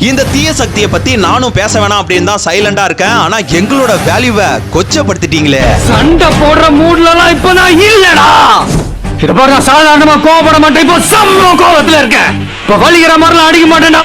இந்த தீய சக்தியை பத்தி நானும் பேச வேணாம் அப்படின்னு தான் சைலண்டா இருக்கேன். ஆனா எங்களோட வேல்யூவை கொச்சப்படுத்திட்டீங்களே. சண்டை போடுற மூட்லலாம் இப்ப நான் இல்லடா. இத பாரு, நான் சாதாரணமா கோவப்பட மாட்டேன். இப்போ செம்ம கோவத்துல இருக்கேன். இப்ப வலிக்கிற மாதிரிலாம் அடிக்க மாட்டேன்டா.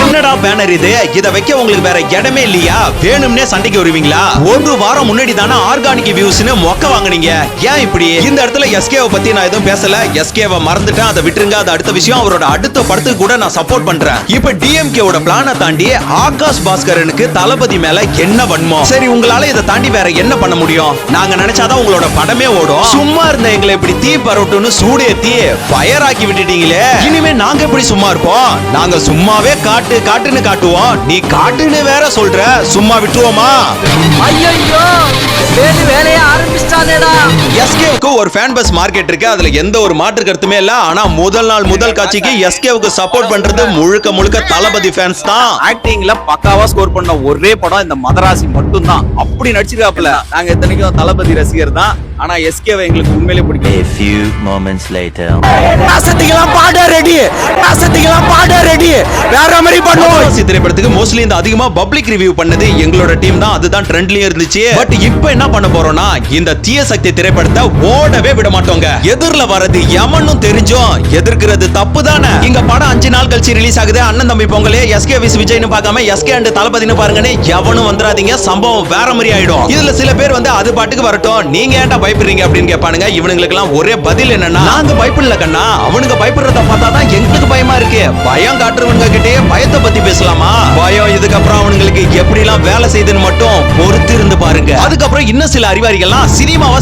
என்னடா பேனர் இது? இத வைக்க உங்களுக்கு வேற இடமே இல்லையா? வேணும்னே சண்டைக்கு வருவீங்களா? ஒரு வாரம் முன்னாடி தானே ஆர்கானிக் வியூஸ்னு மொக்க வாங்குனீங்க. ஏன் இப்படி? இந்த இடத்துல எஸ்கேவை பத்தி நான் எதுவும் பேசல. எஸ்கேவை மறந்துட்டேன், அதை விட்டுருங்க. அது அடுத்த விஷயம். அவரோட அடுத்த படத்துக்கு கூட நான் சப்போர்ட் பண்றேன். இப்ப டிஎம்கேவோட பிளானை தாண்டி ஆகாஷ் பாஸ்கரனுக்கு தளபதி மேல என்ன வன்மம்? சரி, உங்களால இதை தாண்டி வேற என்ன பண்ண முடியும்? நாங்க நினைச்சாதான் உங்களோட படமே ஓடும். சும்மா இருந்த எங்களை இப்படி தீ பரவட்டுன்னு சூடேத்தி ஃபயர் ஆக்கி விட்டுட்டீங்களே. இனிமே நாங்க எப்படி சும்மா இருப்போம்? நாங்க சும்மாவே காட்டுன்னு காட்டுவோம். நீ காட்டுன்னு வேற சொல்ற, சும்மா விட்டுருவோமா? ஐயோ, வேலையை ஆரம்பிச்சிட்டானேடா. எஸ்கேவுக்கு ஒரு ஃபேன் பஸ் மார்க்கெட் இருக்கு, அதுல எந்த ஒரு மாற்று கருத்துமே இல்ல. ஆனா முதல் நாள் முதல் காட்சிக்கு எஸ்கேவுக்கு சப்போர்ட் பண்றது முழுக்க தளபதி ஃபேன்ஸ் தான். ஆக்டிங்ல பக்காவா ஸ்கோர் பண்ண ஒரே படம் இந்த மதராசி மட்டும் தான். அப்படி நடிச்சிருக்காப்ல. நாங்க இத்தனைக்கும் தளபதி ரசிகர் தான். ஆனா எஸ்கேவை எங்களுக்கு உண்மையிலே பிடிக்கும். A few moments later. நாசத்துக்கெல்லாம் பாட ரெடி. வேற மாதிரி பண்ணுவோம். திரைப்படத்துக்கு மோஸ்ட்லி இந்த அதிகமா பப்ளிக் ரிவ்யூ பண்ணது எங்களோட டீம் தான். அதுதான் ட்ரெண்ட்லயே இருந்துச்சு. பட் இப்போ என்ன பண்ண போறோம்னா, இந்த தீய சக்தி திரைப்படத்தை ஓடவே விட மாட்டோங்க. எதிரில வரது எமனும் தெரிஞ்சோம் எதிர்க்கிறது தப்பு தானே. இங்க படம் 5 நாள் கழிச்சு ரிலீஸ் ஆகுது. அண்ணன் தம்பி பொங்கலே எஸ்கே விஸ் விஜய்னு பார்க்காம எஸ்கே அண்ட் தளபதினு பாருங்கன்னு எவனும் வந்துடாதீங்க. சம்பவம் வேற மாதிரி ஆயிடும். இதுல சில பேர் வந்து அது பாட்டுக்கு வரட்டும், நீங்க ஏன்டா பயப்படுறீங்க அப்படின்னு கேட்பானுங்க. இவனுங்களுக்கு எல்லாம் ஒரே பதில் என்னன்னா, நாங்க பயப்படல கண்ணா, அவனுங்க பயப்படுறத பார்த்தா தான் எங்களுக்கு பயமா இருக்கு. பயம் காட்டுறவங்க கிட்டே பயத்தை பத்தி பேசலாமா? பயம் இதுக்கப்புறம் அவனுங்களுக்கு எப்படி எல்லாம் வேலை செய்யுதுன்னு மட்டும் பொறுத்து இருந்து பாருங்க. அதுக்கப்புறம் இன்னும் சில அறிவாளிகள்லாம்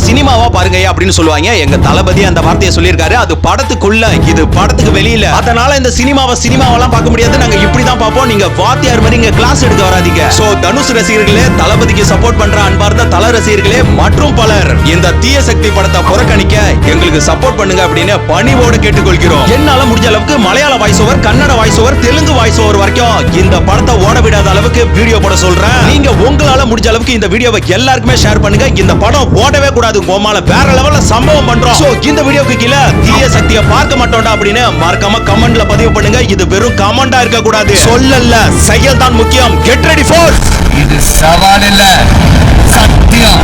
சினிமாவா பாருங்க அப்படின்னு சொல்லுவாங்க. எங்க தளபதி அந்த வார்த்தையை சொல்லியிருக்காரு. அது படத்துக்குள்ள, இது படத்துக்கு வெளியில. அதனால இந்த சினிமாவெல்லாம் பார்க்க முடியாது. நாங்க இப்படிதான் பார்ப்போம். நீங்க வாத்தியார் மாதிரி இங்க கிளாஸ் எடுக்க வராதீங்க. சோ தனுஷ் ரசிகர்களே, தளபதிக்கு சப்போர்ட் பண்ற அன்பார்ந்த தல ரசிகர்களே மற்றும் பலர், இந்த தீய சக்தி படத்தை புறக்கணிக்க எங்களுக்கு சப்போர்ட் பண்ணுங்க அப்படின்னு பணிவோடு கேட்டுக்கொள்கிறோம். என்னால முடிஞ்ச அளவுக்கு மலையாள voice over, Kannada voice over, Telugu voice over வரைக்கும் இந்த படத்தை ஓட விடாத அளவுக்கு வீடியோ போட சொல்றேன். நீங்க உங்களால முடிஞ்ச அளவுக்கு இந்த வீடியோவை எல்லாருக்குமே ஷேர் பண்ணுங்க. இந்த படம் ஓடவே கூடாது. கோமால வேற லெவல்ல சம்பவம் பண்றோம். சோ இந்த வீடியோக்கு கீழே தீய சக்தியை பார்க்க மாட்டோம்டா அப்படின்னு மறக்காம கமெண்ட்ல பதிவு பண்ணுங்க. இது வெறும் கமெண்டா இருக்க கூடாது, சொல்லல செயல் தான் முக்கியம். Get ready for. இது சவால் இல்ல, சத்தியம்.